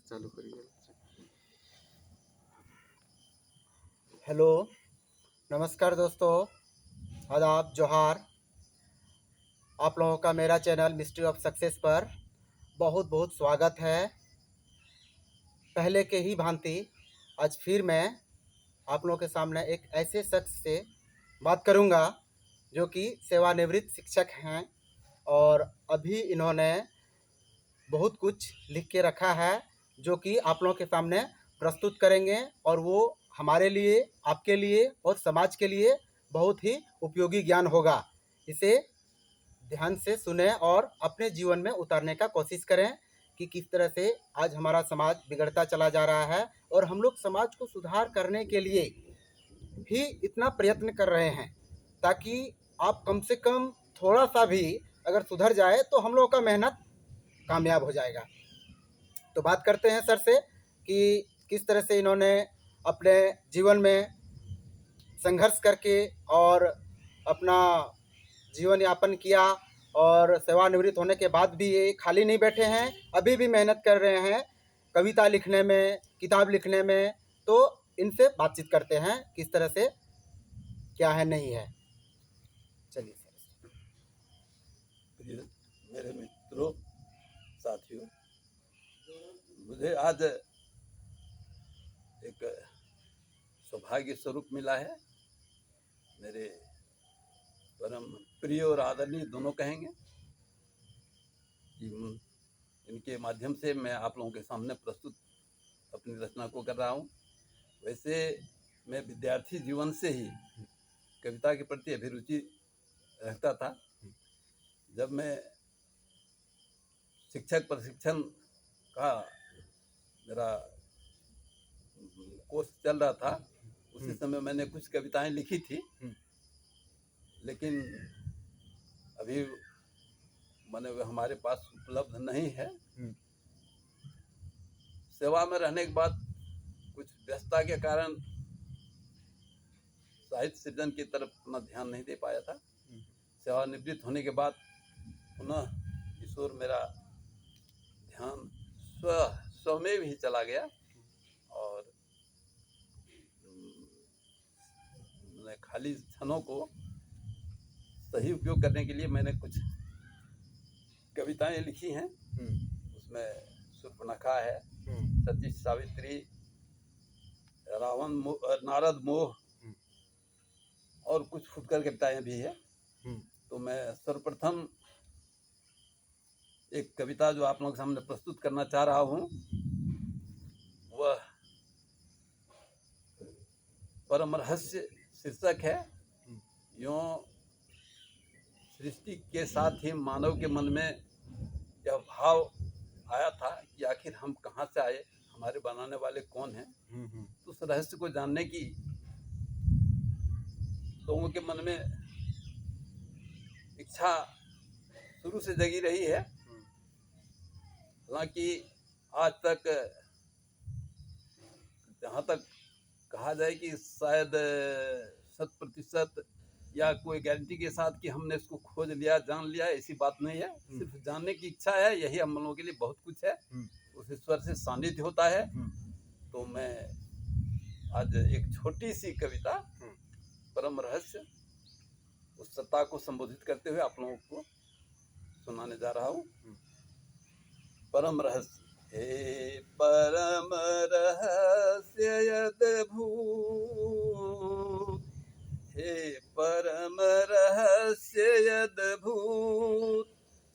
चालू करिए। हेलो, नमस्कार दोस्तों, आदाब, जोहार। आप लोगों का मेरा चैनल मिस्ट्री ऑफ सक्सेस पर बहुत बहुत स्वागत है। पहले के ही भांति आज फिर मैं आप लोगों के सामने एक ऐसे शख्स से बात करूंगा जो कि सेवानिवृत्त शिक्षक हैं और अभी इन्होंने बहुत कुछ लिख के रखा है जो कि आप लोगों के सामने प्रस्तुत करेंगे और वो हमारे लिए, आपके लिए और समाज के लिए बहुत ही उपयोगी ज्ञान होगा। इसे ध्यान से सुने और अपने जीवन में उतारने का कोशिश करें कि किस तरह से आज हमारा समाज बिगड़ता चला जा रहा है और हम लोग समाज को सुधार करने के लिए ही इतना प्रयत्न कर रहे हैं ताकि आप कम से कम थोड़ा सा भी अगर सुधर जाए तो हम लोगों का मेहनत कामयाब हो जाएगा। तो बात करते हैं सर से कि किस तरह से इन्होंने अपने जीवन में संघर्ष करके और अपना जीवन यापन किया और सेवानिवृत्त होने के बाद भी ये खाली नहीं बैठे हैं, अभी भी मेहनत कर रहे हैं कविता लिखने में, किताब लिखने में। तो इनसे बातचीत करते हैं किस तरह से क्या है नहीं है। चलिए सर। प्रिय मेरे मित्रों, साथियों, मुझे आज एक सौभाग्य स्वरूप मिला है। मेरे परम प्रिय और आदरणीय दोनों कहेंगे कि इनके माध्यम से मैं आप लोगों के सामने प्रस्तुत अपनी रचना को कर रहा हूँ। वैसे मैं विद्यार्थी जीवन से ही कविता के प्रति अभिरुचि रखता था। जब मैं शिक्षक प्रशिक्षण का मेरा कोर्स चल रहा था, उसी समय मैंने कुछ कविताएं लिखी थी, लेकिन अभी मैंने वे हमारे पास उपलब्ध नहीं है। सेवा में रहने के बाद कुछ व्यस्तता के कारण साहित्य सृजन की तरफ अपना ध्यान नहीं दे पाया था। सेवानिवृत्त होने के बाद पुनः इस ओर मेरा ध्यान स्वमेव ही चला गया और मैंने खाली क्षणों को सही उपयोग करने के लिए मैंने कुछ कविताएं लिखी हैं। उसमें शूर्पणखा है, सती सावित्री, रावण, नारद मोह और कुछ फुटकर कविताएं भी है। तो मैं सर्वप्रथम एक कविता जो आप लोगों के सामने प्रस्तुत करना चाह रहा हूँ, वह परम रहस्य शीर्षक है। यूं सृष्टि के साथ ही मानव के मन में यह भाव आया था कि आखिर हम कहाँ से आए, हमारे बनाने वाले कौन हैं। तो उस रहस्य को जानने की लोगों के मन में इच्छा शुरू से जगी रही है। हालांकि आज तक जहाँ तक कहा जाए कि शायद 100% या कोई गारंटी के साथ कि हमने इसको खोज लिया, जान लिया, ऐसी बात नहीं है। सिर्फ जानने की इच्छा है, यही हम लोगों के लिए बहुत कुछ है। उस ईश्वर से सानिध्य होता है। तो मैं आज एक छोटी सी कविता परम रहस्य, उस सत्ता को संबोधित करते हुए आप लोगों को सुनाने जा रहा हूँ। परम रहस्य। हे परम रहस्य अद्भुत, हे परम रहस्य अद्भुत,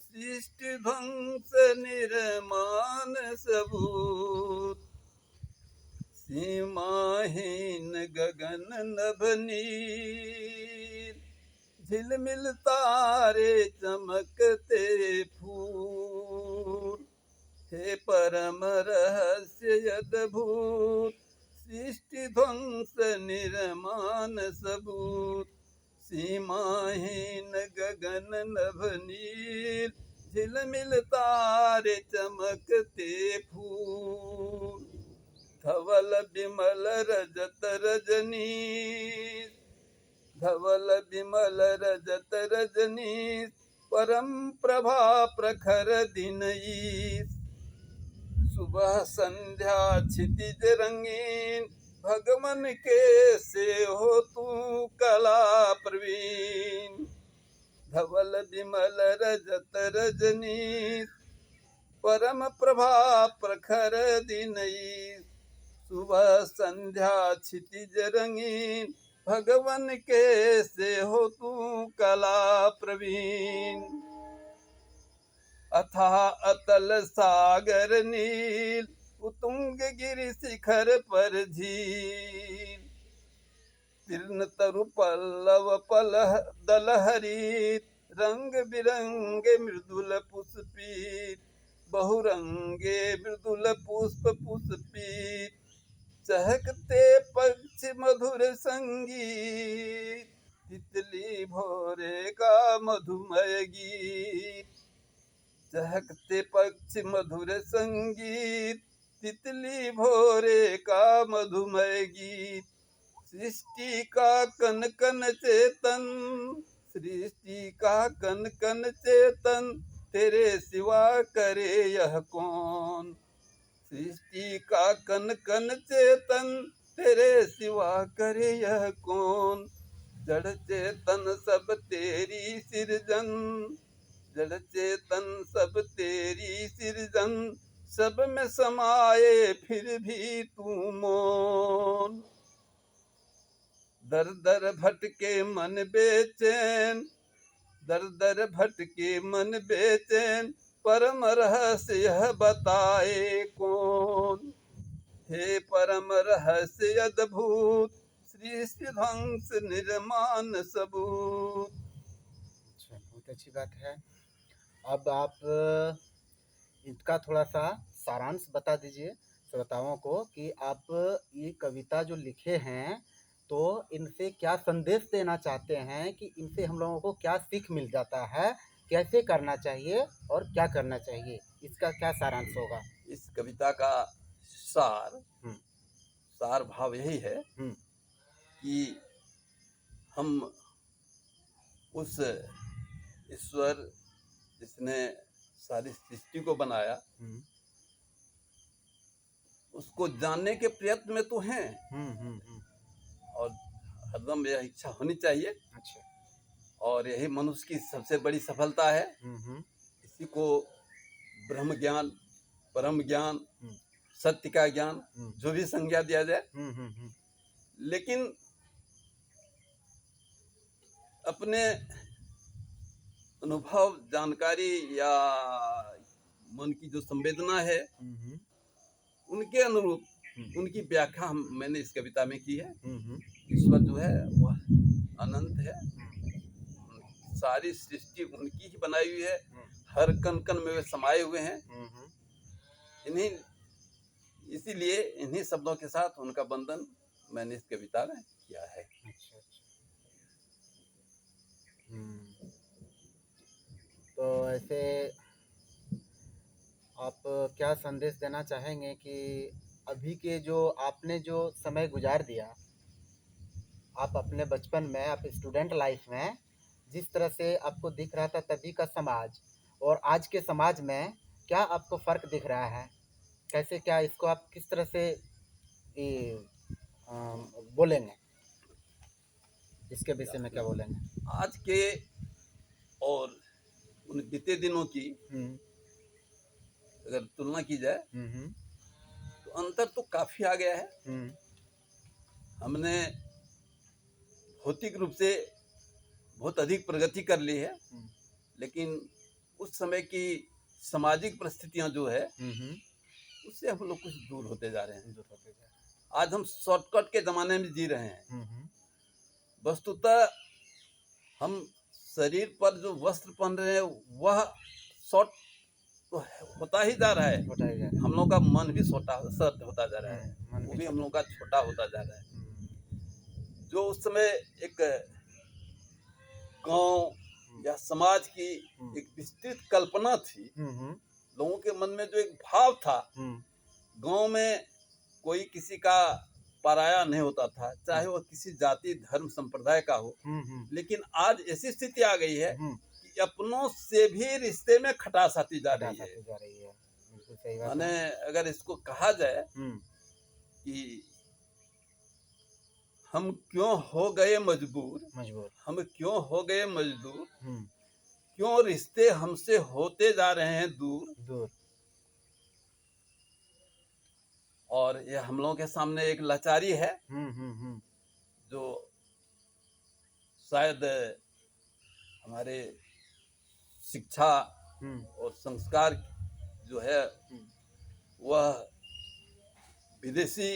सृष्टि ध्वंस निर्माण सबूत, सीमाहीन गगन नभ नील, झिलमिल तारे चमकते फूल, हे परम रहस्य अद्भुत, सृष्टि ध्वंस निर्माण सबूत, सीमाहीन गगन नभ नील, झिलमिल तारे चमकते फूल, धवल बिमल रजत रजनीश, धवल बिमल रजत रजनीश, परम प्रभा प्रखर दिन ईश, सुबह संध्या क्षितिज रंगीन, भगवन के से हो तू कला प्रवीण। धवल विमल रजत रजनी, परम प्रभा प्रखर दिनई। सुबह संध्या क्षितिज रंगीन, भगवन के से हो तू कला प्रवीण। अथाह अतल सागर नील, उतुंग गिरि शिखर पर झील। तीर्ण तरु पल्लव पलह दल हरित, रंग बिरंगे मृदुल पुष्पित। बहुरंगे मृदुल पुष्प पुष्पित, चहकते पक्षी मधुर संगीत। तितली भोरे का मधुमय गीत, चहकते पक्षी मधुर संगीत। तितली भोरे का मधुमय गीत। सृष्टि का कन कन चेतन, सृष्टि का कन कन चेतन, तेरे सिवा करे यह कौन। सृष्टि का कन कन चेतन, तेरे सिवा करे यह कौन। जड़ चेतन सब तेरी सृजन, जड़ चेतन सब तेरी सृजन। सब में समाये फिर भी तू मौन। दर दर भटके मन बेचैन, दर दर भटके मन बेचैन। परम रहस्य यह बताए कौन। हे परम रहस्य अद्भुत, सृष्टि ध्वंस निर्माण सबूत। अच्छा, बहुत अच्छी बात है। अब आप इसका थोड़ा सा सारांश बता दीजिए श्रोताओं को कि आप ये कविता जो लिखे हैं तो इनसे क्या संदेश देना चाहते हैं, कि इनसे हम लोगों को क्या सीख मिल जाता है, कैसे करना चाहिए और क्या करना चाहिए, इसका क्या सारांश होगा। इस कविता का सार हम्म, सार भाव यही है हम्म, कि हम उस ईश्वर जिसने सारी सृष्टि को बनाया, हम्म, उसको जानने के प्रयत्न में तो हैं, हम्म। और हरदम यह इच्छा होनी चाहिए। अच्छा। और यही मनुष्य की सबसे बड़ी सफलता है। हम्म, इसी को ब्रह्म ज्ञान, परम ज्ञान, हम्म, सत्य का ज्ञान, हम्म, जो भी संज्ञा दिया जाए। हम्म। लेकिन अपने अनुभव, जानकारी या मन की जो संवेदना है, हम्म, उनके अनुरूप हम्म, उनकी व्याख्या मैंने इस कविता में की है। हम्म, ईश्वर जो है वह अनंत है, सारी सृष्टि उनकी ही बनाई हुई है, हर कण कण में वे समाये हुए हैं। इन्हीं इसीलिए इन्हीं शब्दों के साथ उनका बंधन मैंने इस कविता में किया है। अच्छा। तो ऐसे आप क्या संदेश देना चाहेंगे कि अभी के जो आपने जो समय गुजार दिया, आप अपने बचपन में, आप स्टूडेंट लाइफ में जिस तरह से आपको दिख रहा था तभी का समाज और आज के समाज में क्या आपको फ़र्क दिख रहा है, कैसे, क्या इसको आप किस तरह से ये, बोलेंगे, इसके विषय में क्या बोलेंगे। आज के और उन बीते दिनों की हम्म, अगर तुलना की जाए हम्म, तो अंतर तो काफी आ गया है। हम्म, हमने भौतिक रूप से बहुत अधिक प्रगति कर ली है, हम्म, लेकिन उस समय की सामाजिक परिस्थितियां जो है उससे हम लोग कुछ दूर होते जा रहे हैं। आज हम शॉर्टकट के जमाने में जी रहे हैं। वस्तुतः हम शरीर पर जो वस्त्र पहन रहे हैं वह शॉर्ट तो होता ही जा रहा है, हम लोगों का मन भी शॉर्ट होता जा रहा है, वो भी हम लोगों का छोटा होता जा रहा है। जो उस समय एक गांव या समाज की एक विस्तृत कल्पना थी, लोगों के मन में जो एक भाव था, गांव में कोई किसी का पराया नहीं होता था, चाहे वो किसी जाति धर्म संप्रदाय का हो। लेकिन आज ऐसी स्थिति आ गई है कि अपनों से भी रिश्ते में खटास आती जा रही है। बिल्कुल सही बात माने है। अगर इसको कहा जाए हम्म। कि हम क्यों हो गए मजबूर, मजबूर। हम क्यों हो गए मजदूर, हम्म। क्यों रिश्ते हमसे होते जा रहे हैं दूर, दूर। और ये हम लोगों के सामने एक लाचारी है हम्म। जो शायद हमारे शिक्षा हम्म। और संस्कार जो है हम्म। वह विदेशी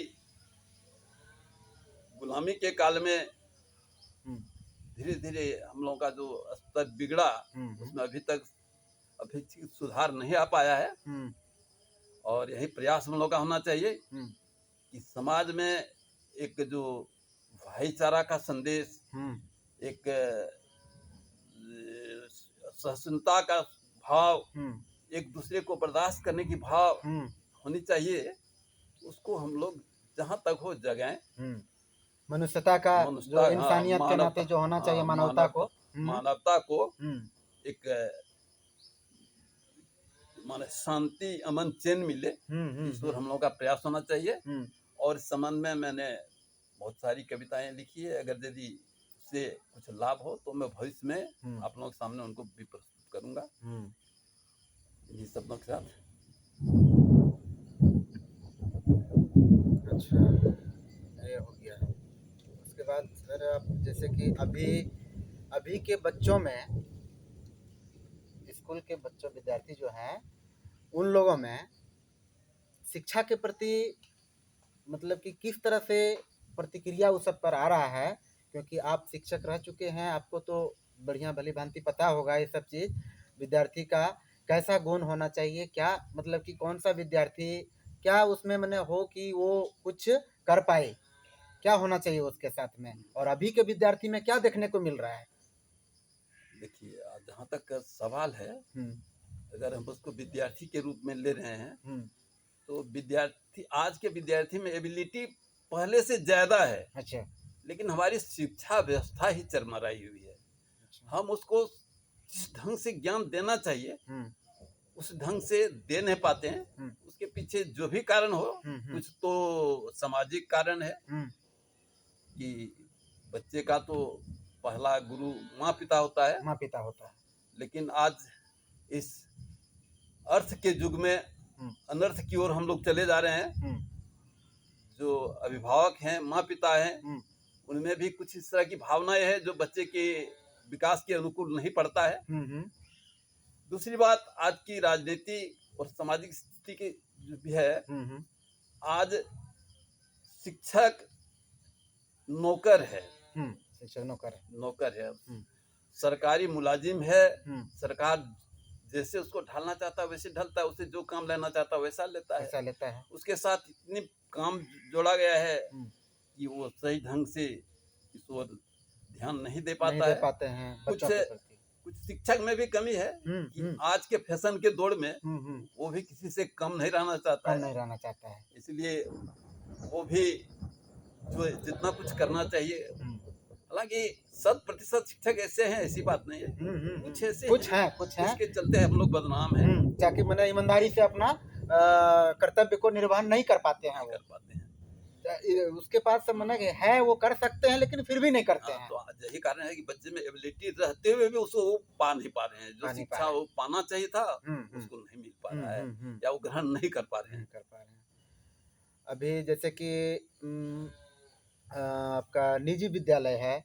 गुलामी के काल में हम्म। धीरे धीरे हम लोगों का जो स्तर बिगड़ा हम्म। उसमें अभी तक अपेक्षित सुधार नहीं आ पाया है। हम्म। और यही प्रयास हम लोग का होना चाहिए हम्म। कि समाज में एक जो भाईचारा का संदेश, हम्म। एक सहिष्णुता का भाव, हम्म। एक दूसरे को बर्दाश्त करने की भाव हम्म। होनी चाहिए, उसको हम लोग जहाँ तक हो जगह हम्म। मनुष्यता का जो मनुष्यता, हाँ, इंसानियत के नाते जो होना चाहिए, मानवता को। मानवता को हम्म। एक माने शांति, अमन, चैन मिले, इस ओर हम लोग का प्रयास होना चाहिए। हम्म। और इस संबंध में मैंने बहुत सारी कविताएं लिखी है, अगर यदि उससे कुछ लाभ हो तो मैं भविष्य में आप लोगों के सामने उनको भी प्रस्तुत करूंगा। इन्हीं शब्दों के साथ। अच्छा, ये हो गया। उसके बाद सर आप जैसे कि अभी अभी के बच्चों में, स्कूल के बच्चों विद्यार्थी जो हैं, उन लोगों में शिक्षा के प्रति मतलब कि किस तरह से प्रतिक्रिया उस सब पर आ रहा है, क्योंकि आप शिक्षक रह चुके हैं, आपको तो बढ़िया भली भांति पता होगा ये सब चीज़। विद्यार्थी का कैसा गुण होना चाहिए, क्या मतलब कि कौन सा विद्यार्थी क्या उसमें मैंने हो कि वो कुछ कर पाए, क्या होना चाहिए उसके साथ में, और अभी के विद्यार्थी में क्या देखने को मिल रहा है? देखिए, जहाँ तक सवाल है, अगर हम उसको विद्यार्थी के रूप में ले रहे हैं तो विद्यार्थी, आज के विद्यार्थी में एबिलिटी पहले से ज्यादा है। अच्छा। लेकिन हमारी शिक्षा व्यवस्था ही चरमराई हुई है। हम उसको जिस ढंग से ज्ञान देना चाहिए उस ढंग से दे नहीं पाते हैं। उसके पीछे जो भी कारण हो, कुछ तो सामाजिक कारण है कि बच्चे का तो पहला गुरु माँ पिता होता है। माँ पिता होता है। लेकिन आज इस अर्थ के युग में अनर्थ की ओर हम लोग चले जा रहे हैं। जो अभिभावक हैं, माँ पिता हैं, उनमें भी कुछ इस तरह की भावनाएं हैं जो बच्चे के विकास के अनुकूल नहीं पड़ता है। दूसरी बात, आज की राजनीति और सामाजिक स्थिति की जो भी है, आज शिक्षक नौकर है। शिक्षक नौकर है, सरकारी मुलाजिम है। सरकार जैसे उसको ढालना चाहता है वैसे ढलता है, उसे जो काम लेना चाहता है वैसा लेता है। उसके साथ इतनी काम जोड़ा गया है कि वो सही ढंग से इस ओर ध्यान नहीं दे पाता है। कुछ शिक्षक में भी कमी है कि आज के फैशन के दौर में वो भी किसी से कम नहीं रहना चाहता है। इसलिए वो भी जो जितना कुछ करना चाहिए, हालांकि 100% शिक्षक ऐसे हैं, ऐसी बात नहीं है। कुछ ऐसे कुछ हैं इसके चलते हम लोग बदनाम हैं। ताकि मैंने ईमानदारी से अपना कर्तव्य को निर्वहन नहीं कर पाते हैं। उसके पास सब मना है, वो कर सकते हैं लेकिन फिर भी नहीं करते हैं। तो यही कारण है कि बच्चे में एबिलिटी रहते हुए भी उसको वो पा नहीं पा रहे हैं। जो शिक्षा वो पाना चाहिए था उसको नहीं मिल पा रहा है, या वो ग्रहण नहीं कर पा रहे हैं। अभी जैसे कि आपका निजी विद्यालय है,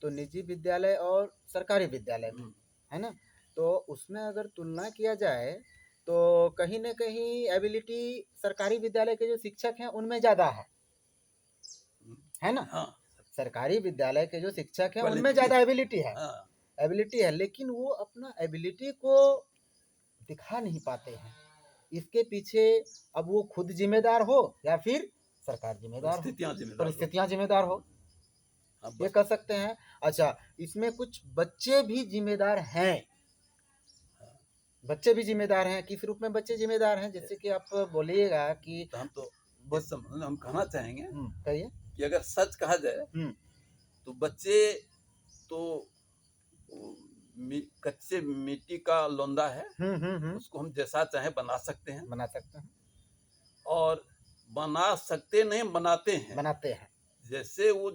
तो निजी विद्यालय और सरकारी विद्यालय में है ना, तो उसमें अगर तुलना किया जाए तो कहीं न कहीं एबिलिटी सरकारी विद्यालय के जो शिक्षक हैं उनमें ज़्यादा है ना? सरकारी विद्यालय के जो शिक्षक हैं उनमें ज़्यादा एबिलिटी है, लेकिन वो अपना एबिलिटी को दिखा नहीं पाते हैं। इसके पीछे अब वो खुद जिम्मेदार हो या फिर सरकार जिम्मेदार हो, परिस्थितियाँ जिम्मेदार हो, ये कह सकते हैं। अच्छा, इसमें कुछ बच्चे भी जिम्मेदार हैं। किस रूप में बच्चे जिम्मेदार हैं? जैसे कि आप बोलिएगा कि हम तो हम कहना चाहेंगे कहिए कि अगर सच कहा जाए तो बच्चे तो कच्चे मिट्टी का लोंदा है, हम्म। उसको हम जैसा चाहे बना सकते हैं, बना सकते हैं, और बना सकते नहीं बनाते हैं। बनाते हैं। जैसे वो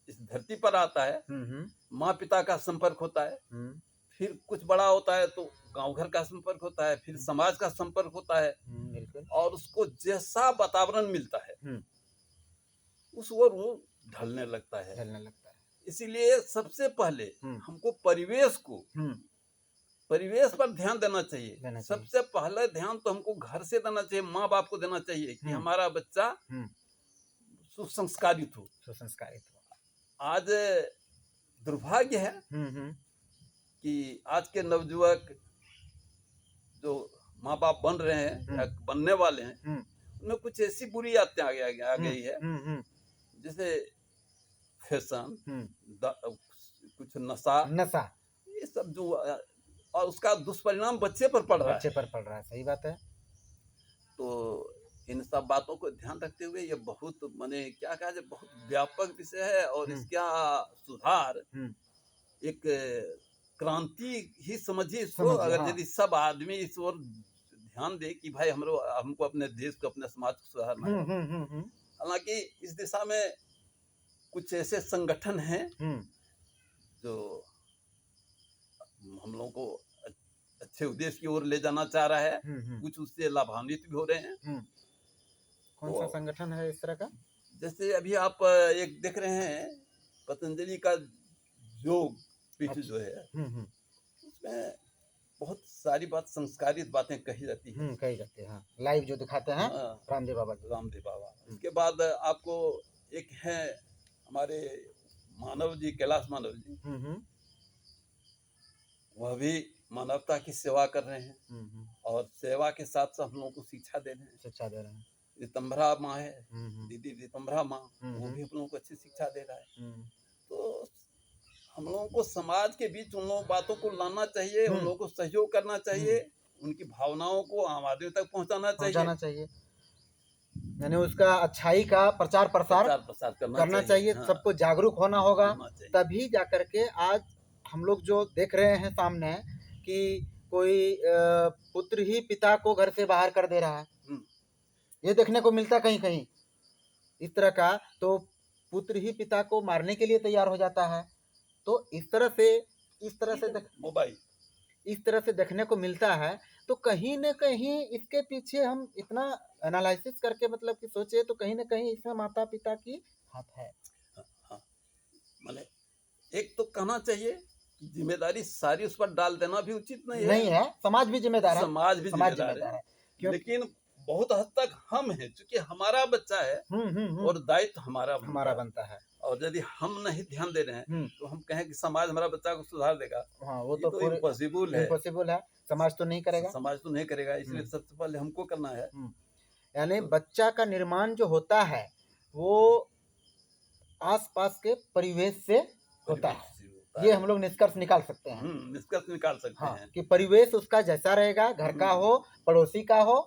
इस धरती पर आता है, हम्म। माँ पिता का संपर्क होता है, हम्म। फिर कुछ बड़ा होता है तो गांव घर का संपर्क होता है, फिर समाज का संपर्क होता है, बिल्कुल। और उसको जैसा वातावरण मिलता है हम्म। उस ओर वो ढलने लगता है। चलने लगता है। इसीलिए सबसे पहले हम्म। हमको परिवेश को, हम्म। परिवेश पर ध्यान देना चाहिए। देना चाहिए। सबसे पहले ध्यान तो हमको घर से देना चाहिए, माँ बाप को देना चाहिए कि हमारा बच्चा सुसंस्कारित हो। सुसंस्कारित हो। आज दुर्भाग्य है हम्म। कि आज के नवयुवक जो माँ बाप बन रहे हैं या बनने वाले हैं, उनमें कुछ ऐसी बुरी आदतें आ गई है, जैसे फैशन, कुछ नशा, नशा, ये सब जो और उसका दुष्परिणाम बच्चे पर पड़ रहा बच्चे है। पर पड़ रहा है। सही बात है। तो इन सब बातों को ध्यान रखते हुए ये बहुत माने क्या कहा जाए, बहुत व्यापक विषय है, और इसका सुधार एक क्रांति ही समझिए इसको। समझिए, अगर हाँ। यदि सब आदमी इस ओर ध्यान दे कि भाई हमको अपने देश को, अपने समाज को सुधारना है। हालांकि इस दिशा में कुछ ऐसे संगठन हैं जो हम लोगों को अच्छे उद्देश्य की ओर ले जाना चाह रहा है, कुछ उससे लाभान्वित भी हो रहे हैं। कौन सा संगठन है इस तरह का? जैसे अभी आप एक देख रहे हैं, पतंजलि का योग पीठ जो है, उसमें बहुत सारी बात, संस्कारित बातें कही जाती है। कही जाती है, हाँ। लाइव जो दिखाते हैं, रामदेव बाबा। रामदेव बाबा। उसके बाद आपको एक है हमारे मानव जी, कैलाश मानव जी, वह भी मानवता की सेवा कर रहे हैं, और सेवा के साथ साथ हम लोगों को शिक्षा दे रहे हैं। रितंभरा माँ है, दीदी रितंभरा माँ, वो भी हम लोगों को अच्छी शिक्षा दे रहा है। तो हम लोगों को समाज के बीच उन लोगों बातों को लाना चाहिए, उन लोगों को सहयोग करना चाहिए, उनकी भावनाओं को आम आदमी तक पहुंचाना चाहिए। यानी उसका अच्छाई का प्रचार प्रसार करना चाहिए। हाँ। सबको जागरूक होना होगा, तभी जाकर के आज हम लोग जो देख रहे हैं सामने कि कोई पुत्र ही पिता को घर से बाहर कर दे रहा है, ये देखने को मिलता कहीं कहीं इस तरह का। तो पुत्र ही पिता को मारने के लिए तैयार हो जाता है। तो इस तरह से मोबाइल इस तरह से देखने को मिलता है। तो कहीं न कहीं इसके पीछे हम इतना एनालिसिस करके मतलब कि सोचे तो कहीं न कहीं इसमें माता पिता की हाथ है। हाँ, माने एक तो कहना चाहिए, जिम्मेदारी सारी उस पर डाल देना भी उचित नहीं है। समाज भी जिम्मेदार है। समाज भी जिम्मेदार है। लेकिन बहुत हद तक हम हैं, क्योंकि हमारा बच्चा है, और दायित्व हमारा बनता है। और यदि हम नहीं ध्यान दे रहे हैं तो हम कहें कि समाज हमारा बच्चा को सुधार देगा, हाँ, वो तो इम्पॉसिबल है। समाज तो नहीं करेगा। इसलिए सबसे पहले हमको करना है। यानी बच्चा का निर्माण जो होता है वो आसपास के परिवेश से होता है। ये हम लोग निष्कर्ष निकाल सकते हैं। हाँ, कि परिवेश उसका जैसा रहेगा, घर का हो, पड़ोसी का हो,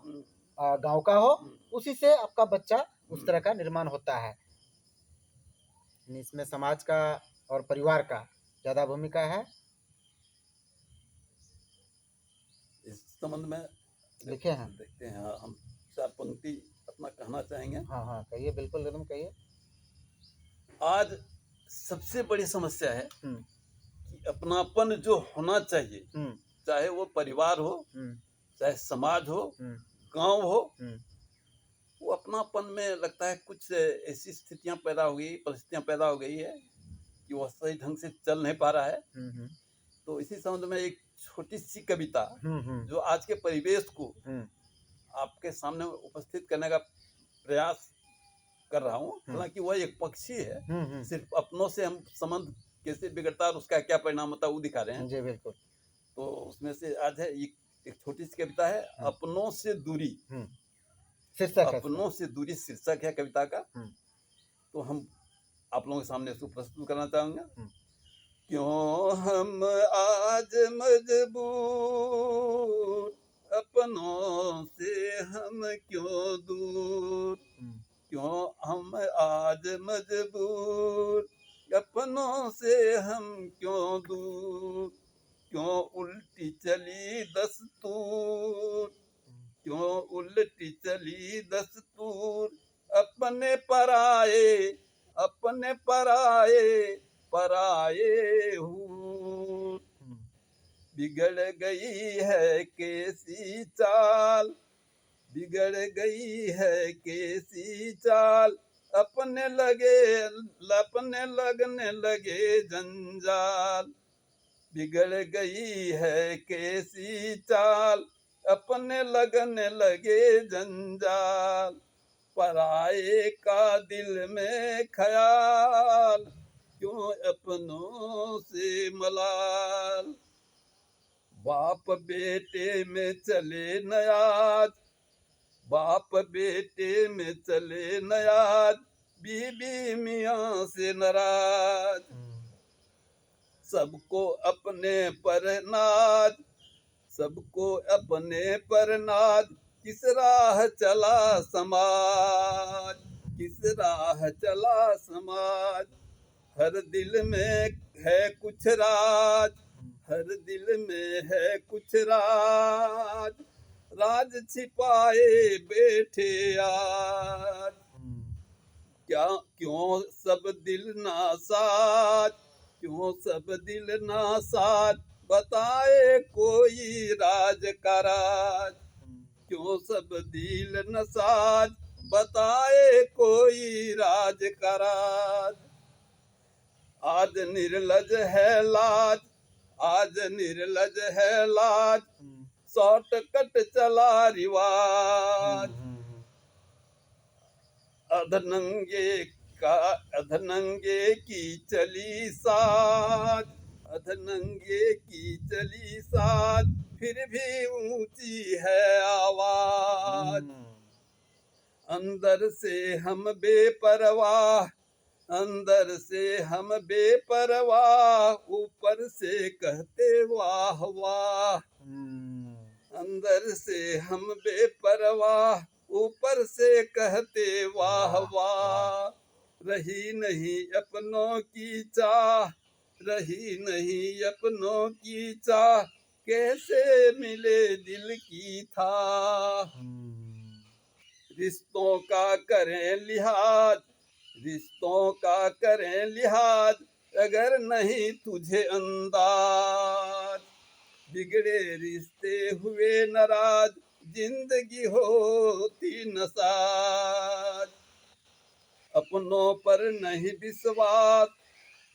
गांव का हो, उसी से आपका बच्चा उस तरह का निर्माण होता है। इसमें समाज का और परिवार का ज्यादा भूमिका है। इस संबंध में लिखे हैं, देखते हैं। हम 4 पंक्ति अपना कहना चाहेंगे। हाँ, कहिए, बिल्कुल एकदम कहिए। आज सबसे बड़ी समस्या है कि अपनापन जो होना चाहिए, चाहे वो परिवार हो, चाहे समाज हो, गांव हो, वो अपनापन में लगता है कुछ ऐसी स्थितियां पैदा हो गई, परिस्थितियां पैदा हो गई है कि वह सही ढंग से चल नहीं पा रहा है। तो इसी संबंध में एक छोटी सी कविता जो आज के परिवेश को आपके सामने उपस्थित करने का प्रयास कर रहा हूँ। हालांकि वह एक पक्षी है, सिर्फ अपनों से हम संबंध कैसे बिगड़ता है और उसका क्या परिणाम होता है वो दिखा रहे हैं। जी बिल्कुल। तो उसमें से आज है एक छोटी सी कविता है, अपनों से दूरी शीर्षक है कविता का। तो हम आप लोगों के सामने इसको प्रस्तुत करना चाहूंगा। क्यों हम आज मजबूर, अपनों से हम क्यों दूर, क्यों हम आज मजबूर, अपनों से हम क्यों दूर, क्यों उल्टी चली दस्तूर, क्यों उल्टी चली दस्तूर, अपने पराए पराए हूँ। बिगड़ गई है कैसी चाल, बिगड़ गई है कैसी चाल, अपने लगने लगे जंजाल। बिगड़ गई है कैसी चाल, अपने लगने लगे जंजाल। पराये का दिल में ख्याल, क्यों अपनों से मलाल। बाप बेटे में चले नयाज, बाप बेटे में चले नयाज, बीबी मियाँ से नाराज। सबको अपने पर नाज, सबको अपने पर नाज, किस राह चला समाज, किस राह चला समाज। हर दिल में है कुछ राज, हर दिल में है कुछ राज, राज छिपाए बैठे आज। क्या क्यों सब दिल नासाज, क्यों सब दिल नासाज, बताए कोई राज का राज। क्यों सब दिल नसाज, बताए कोई राज का राज। आज निर्लज है लाज, आज निर्लज है लाज, शॉर्टकट चला रिवाज। अधनंगे की चली साज, अधनंगे की चली साज, फिर भी ऊंची है आवाज। अंदर से हम बेपरवाह, अंदर से हम बेपरवाह, ऊपर से कहते वाह वाह। अंदर से हम बेपरवाह, ऊपर से कहते वाह वाह। रही नहीं अपनों की चाह, रही नहीं अपनों की चाह, कैसे मिले दिल की था। रिश्तों का करें लिहाज, रिश्तों का करें लिहाज, अगर नहीं तुझे अंदाज। बिगड़े रिश्ते हुए नाराज, जिंदगी होती नसाज। अपनों पर नहीं विश्वास,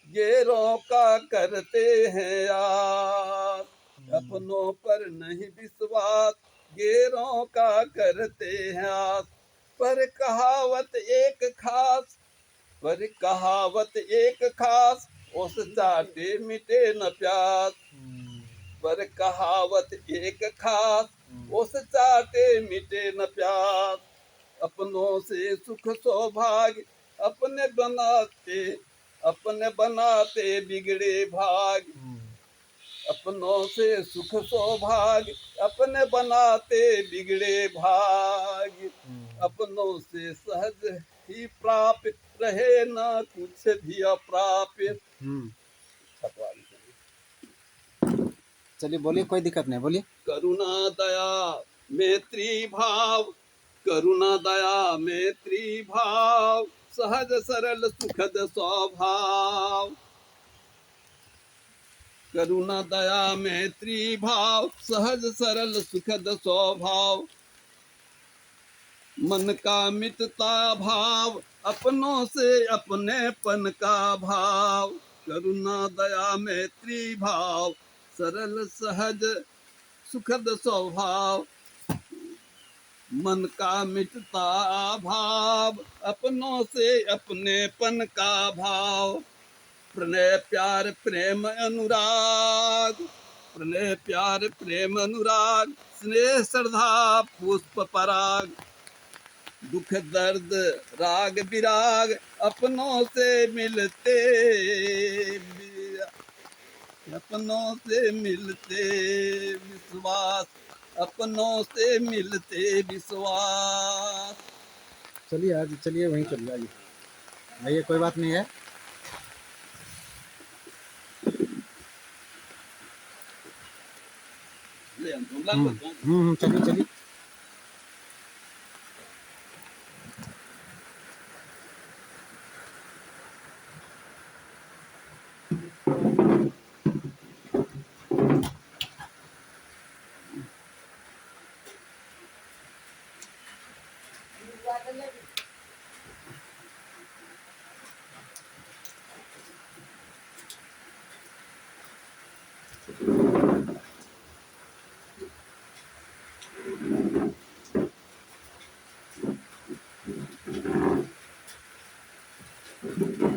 गैरों का करते हैं आस। अपनों पर नहीं विश्वास, गैरों का करते हैं आस। पर कहावत एक खास, पर कहावत एक खास, उस चाटे मिटे न प्यास। पर कहावत एक खास, उस चाटे मिटे न प्यास। अपनों से सुख सौभाग्य, अपने बनाते बिगड़े भाग। अपनों से सुख सौभाग्य, अपने बनाते बिगड़े भाग। अपनों से सहज ही प्राप्त, रहे ना कुछ भी अप्राप्त। चलिए बोलिए, कोई दिक्कत नहीं, बोलिए। करुणा दया मैत्री भाव, करुणा दया मैत्री भाव, सहज सरल सुखद स्वभाव। करुणा दया मैत्री भाव, सहज सरल सुखद स्वभाव। मन का मिटता भाव, अपनों से अपनेपन का भाव। करुणा दया मैत्री भाव, सरल सहज सुखद स्वभाव। मन का मिटता भाव, अपनों से अपनेपन का भाव। प्रणय प्यार प्रेम अनुराग, प्रणय प्यार प्रेम अनुराग, स्नेह श्रद्धा पुष्प पराग। दुख दर्द राग विराग, अपनों से मिलते, अपनों से मिलते विश्वास, अपनों से मिलते विश्वास। चलिए आज, चलिए वहीं चलिए, आइए आइए, कोई बात नहीं है। ले धूमलाल को चलिए चलिए।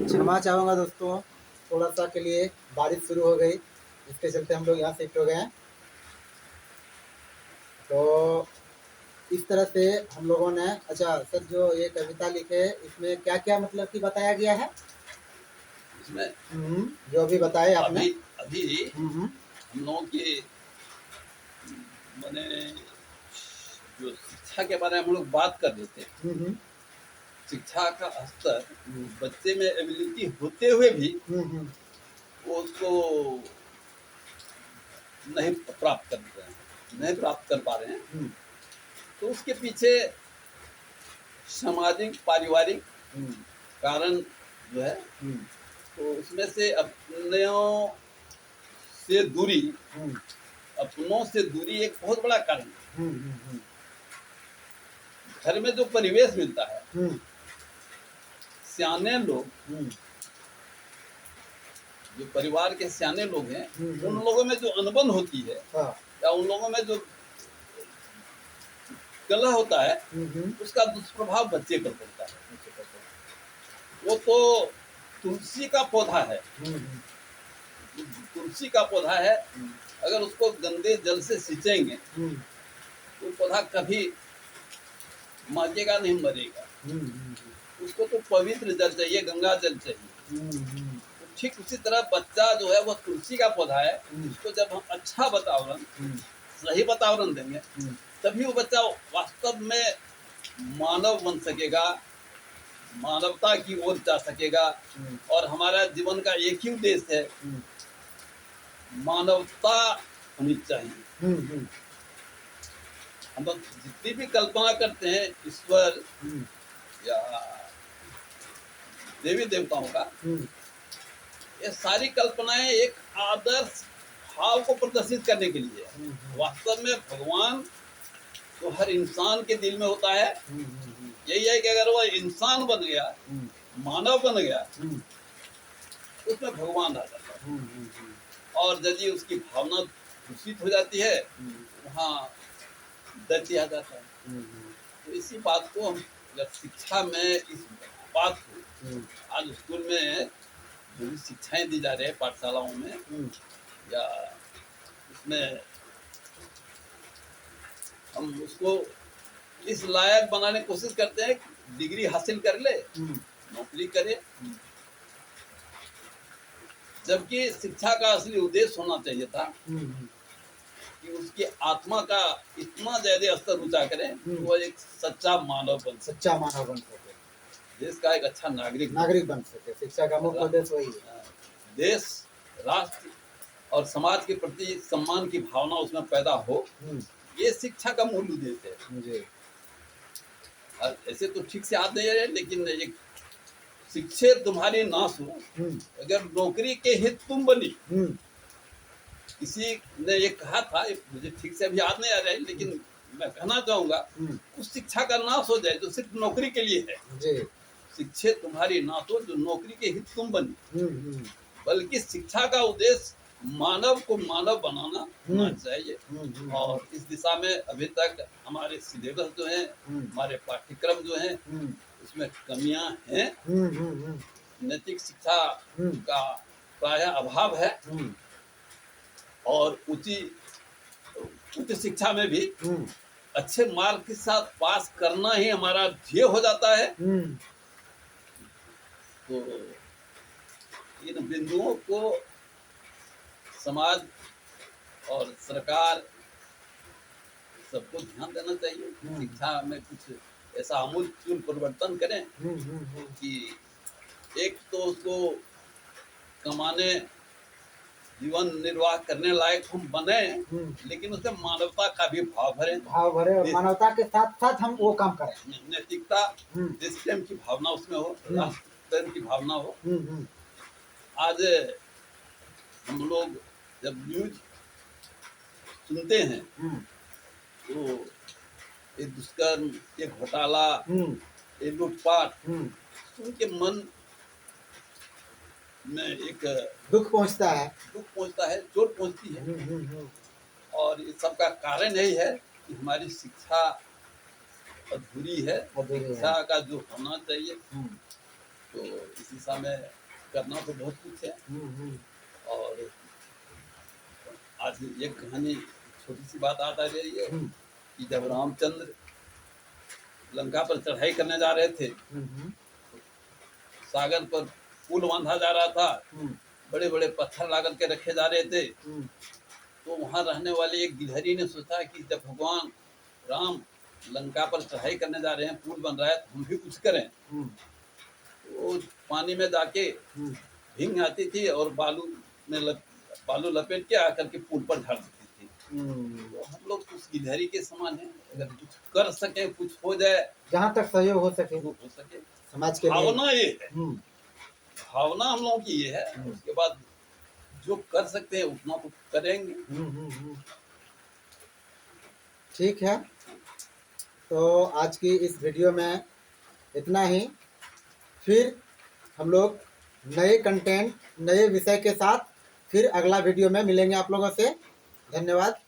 क्षमा चाहूँगा दोस्तों, थोड़ा सा के लिए बारिश शुरू हो गई, इसके चलते हम लोग यहाँ शिफ्ट हो गए हैं। तो इस तरह से हम लोगों ने, अच्छा सर जो ये कविता लिखे इसमें क्या क्या मतलब कि बताया गया है इसमें? जो अभी बताए आपने। अभी हम लोगों की मैंने जो शिक्षा के बारे में हम लोग बात कर रहे थे, शिक्षा का स्तर बच्चे में एबिलिटी होते हुए भी वो उसको नहीं प्राप्त कर रहे हैं, नहीं प्राप्त कर पा रहे हैं। तो उसके पीछे सामाजिक पारिवारिक कारण जो है, तो उसमें से अपनों से दूरी एक बहुत बड़ा कारण है। घर में जो परिवेश मिलता है, सियाने लोग, जो परिवार के सियाने लोग हैं, उन लोगों में जो अनबन होती है या उन लोगों में जो कलह होता है, उसका दुष्प्रभाव बच्चे पर पड़ता है। वो तो तुलसी का पौधा है, तुलसी का पौधा है, अगर उसको गंदे जल से सींचेंगे तो पौधा कभी मरेगा नहीं, मरेगा। उसको तो पवित्र जल चाहिए, गंगा जल चाहिए। तो ठीक उसी तरह बच्चा जो है वो तुलसी का पौधा है, उसको जब हम अच्छा वातावरण, सही वातावरण देंगे, तभी वो बच्चा वास्तव में मानव बन सकेगा, मानवता की ओर जा सकेगा। और हमारा जीवन का एक ही उद्देश्य है, मानवता होनी चाहिए। हम लोग जितनी भी कल्पना करते हैं ईश्वर या देवी देवताओं का, ये सारी कल्पनाएं एक आदर्श भाव को प्रदर्शित करने के लिए है। वास्तव में भगवान तो हर इंसान के दिल में होता है। यही है कि अगर वो इंसान बन गया, मानव बन गया, उसमें भगवान आ जाता है। और यदि उसकी भावना दूषित हो जाती है, वहाँ दर्द आ जाता है। तो इसी बात को हम अगर शिक्षा में इस बात को आज स्कूल में जो भी शिक्षाएं दी जा रही है पाठशालाओं में, या उसमें हम उसको इस लायक बनाने की कोशिश करते हैं, डिग्री हासिल कर ले, नौकरी करे, जबकि शिक्षा का असली उद्देश्य होना चाहिए था कि उसकी आत्मा का इतना ज्यादा स्तर ऊंचा करें कि वो एक सच्चा मानव बन सके, देश का एक अच्छा नागरिक बन सके। शिक्षा का मुख्य उद्देश्य वही है। देश, राष्ट्र और समाज के प्रति सम्मान की भावना उसमें पैदा हो, ये शिक्षा का मूल उद्देश्य है। ऐसे तो ठीक से याद नहीं है, लेकिन एक शिक्षित तुम्हारी नाश हो, अगर नौकरी के हित तुम बनी। किसी ने ये कहा था, मुझे ठीक से अभी याद नहीं आ रहा है, लेकिन मैं कहना चाहूंगा, उस शिक्षा का नाश हो जाए जो सिर्फ नौकरी के लिए है। शिक्षित तुम्हारी नाश हो जो नौकरी के हित तुम बनी, बल्कि शिक्षा का उद्देश्य मानव को मानव बनाना होना चाहिए। और इस दिशा में अभी तक हमारे सिलेबस जो है, हमारे पाठ्यक्रम जो है, उसमें कमियां हैं। नैतिक शिक्षा का प्रायः अभाव है, और उच्च शिक्षा में भी अच्छे मार्क के साथ पास करना ही हमारा ध्येय हो जाता है। तो इन बिंदुओं को समाज और सरकार सबको ध्यान देना चाहिए, शिक्षा में कुछ ऐसा आमूल परिवर्तन करें कि एक तो उसको कमाने जीवन निर्वाह करने लायक हम बने, हम्म। लेकिन उसमें मानवता का भी भाव भरे, भाव भरे और मानवता के साथ साथ हम वो काम करें। नैतिकता, हम्म। देश प्रेम की भावना उसमें हो, हम्म। राष्ट्र प्रेम की भावना हो। हम्म। आज हम लोग जब न्यूज सुनते हैं हम्म। तो ये दुष्कर्म, ये घोटाला, हम्म। ये लूटपाट हम्म। सुन के मन में एक दुख पहुंचता है। दुख पहुंचता है, चोट पहुंचती है। और इस सब का कारण यही है कि हमारी शिक्षा अधूरी है। शिक्षा का जो होना चाहिए तो इस दिशा में करना तो बहुत कुछ है। और आज एक कहानी, छोटी सी बात आता रही है कि जब रामचंद्र लंका पर चढ़ाई करने जा रहे थे, सागर पर पुल बांधा जा रहा था, बड़े बड़े पत्थर ला करके रखे जा रहे थे। तो वहां रहने वाले एक गिलहरी ने सोचा कि जब भगवान राम लंका पर चढ़ाई करने जा रहे हैं, पुल बन रहा है, तो हम भी कुछ करें। तो पानी में जाके भींग आती थी और बालू लपेट के आकर के पुल पर झाड़ देती थी। तो हम लोग उस गिलहरी के समान है, अगर कुछ कर सके, कुछ हो जाए, जहाँ तक सहयोग हो सके, समाज के भावना ये है, भावना हम लोगों की ये है। उसके बाद जो कर सकते हैं उतना तो करेंगे। ठीक है, तो आज की इस वीडियो में इतना ही। फिर हम लोग नए कंटेंट, नए विषय के साथ फिर अगला वीडियो में मिलेंगे आप लोगों से। धन्यवाद।